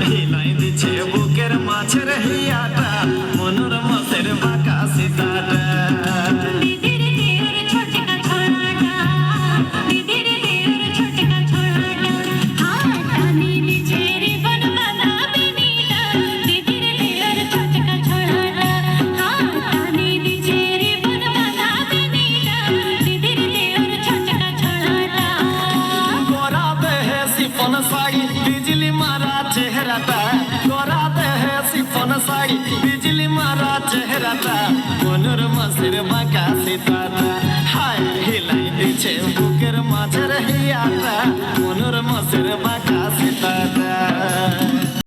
হিলাই দিছে বুকের মাছের হিয়াটা মনুর মাছের বাঁকা সীতাটা बिजली मारा चेहराटा गोरा देहे सिफन साड़ी बिजली मारा चेहराटा मनुर मासेर बाঁকা সীতাটা हाय हिलाई दिছে বুকের মাঝের হিয়াটা মনুর মাছের বাঁকা সীতাটা